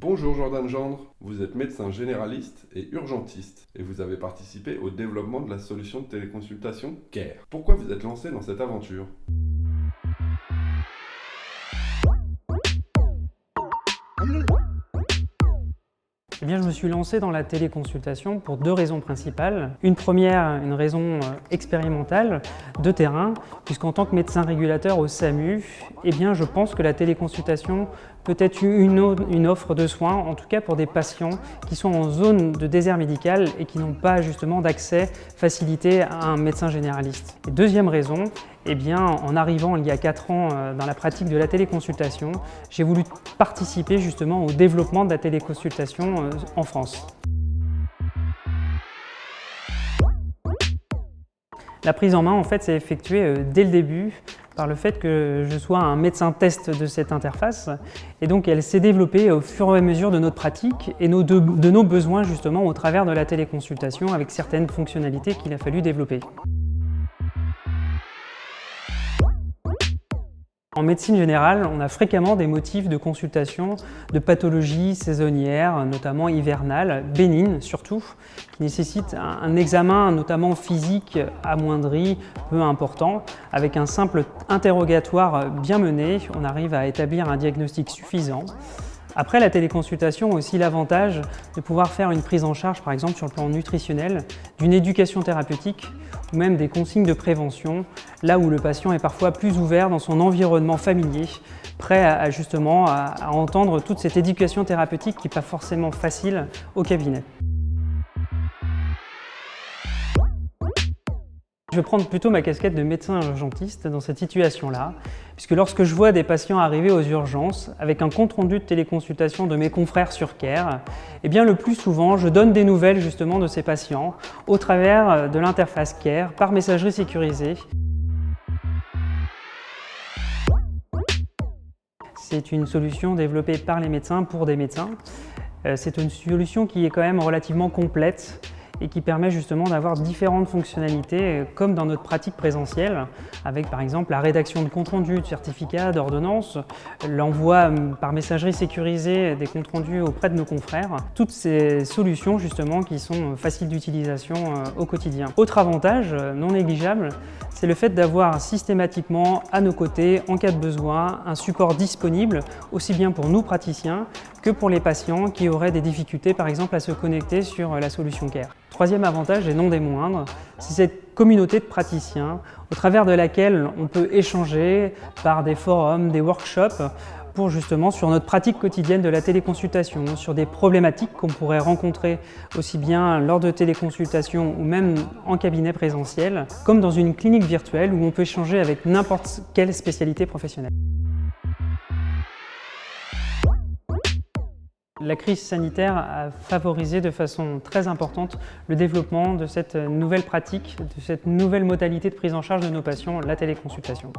Bonjour Jordan Gendre, vous êtes médecin généraliste et urgentiste et vous avez participé au développement de la solution de téléconsultation CARE. Pourquoi vous êtes lancé dans cette aventure ? Eh bien, je me suis lancé dans la téléconsultation pour deux raisons principales. Une première, une raison expérimentale, de terrain, puisqu'en tant que médecin régulateur au SAMU, eh bien, je pense que la téléconsultation peut être une offre de soins, en tout cas pour des patients qui sont en zone de désert médical et qui n'ont pas justement d'accès facilité à un médecin généraliste. Et deuxième raison, eh bien, en arrivant il y a 4 ans dans la pratique de la téléconsultation, j'ai voulu participer justement au développement de la téléconsultation en France. La prise en main, en fait, s'est effectuée dès le début par le fait que je sois un médecin test de cette interface. Et donc, elle s'est développée au fur et à mesure de notre pratique et de nos besoins justement au travers de la téléconsultation avec certaines fonctionnalités qu'il a fallu développer. En médecine générale, on a fréquemment des motifs de consultation de pathologies saisonnières, notamment hivernales, bénignes surtout, qui nécessitent un examen notamment physique amoindri, peu important. Avec un simple interrogatoire bien mené, on arrive à établir un diagnostic suffisant. Après, la téléconsultation a aussi l'avantage de pouvoir faire une prise en charge, par exemple sur le plan nutritionnel, d'une éducation thérapeutique ou même des consignes de prévention, là où le patient est parfois plus ouvert dans son environnement familier, prêt à justement à entendre toute cette éducation thérapeutique qui n'est pas forcément facile au cabinet. Je vais prendre plutôt ma casquette de médecin urgentiste dans cette situation-là, puisque lorsque je vois des patients arriver aux urgences avec un compte-rendu de téléconsultation de mes confrères sur CARE, eh bien le plus souvent, je donne des nouvelles justement de ces patients au travers de l'interface CARE par messagerie sécurisée. C'est une solution développée par les médecins pour des médecins. C'est une solution qui est quand même relativement complète et qui permet justement d'avoir différentes fonctionnalités comme dans notre pratique présentielle, avec par exemple la rédaction de comptes rendus, de certificats, d'ordonnances, l'envoi par messagerie sécurisée des comptes rendus auprès de nos confrères. Toutes ces solutions justement qui sont faciles d'utilisation au quotidien. Autre avantage non négligeable, c'est le fait d'avoir systématiquement à nos côtés, en cas de besoin, un support disponible, aussi bien pour nous praticiens que pour les patients qui auraient des difficultés par exemple à se connecter sur la solution CARE. Troisième avantage, et non des moindres, c'est cette communauté de praticiens au travers de laquelle on peut échanger par des forums, des workshops, pour justement sur notre pratique quotidienne de la téléconsultation, sur des problématiques qu'on pourrait rencontrer aussi bien lors de téléconsultation ou même en cabinet présentiel, comme dans une clinique virtuelle où on peut échanger avec n'importe quelle spécialité professionnelle. La crise sanitaire a favorisé de façon très importante le développement de cette nouvelle pratique, de cette nouvelle modalité de prise en charge de nos patients, la téléconsultation.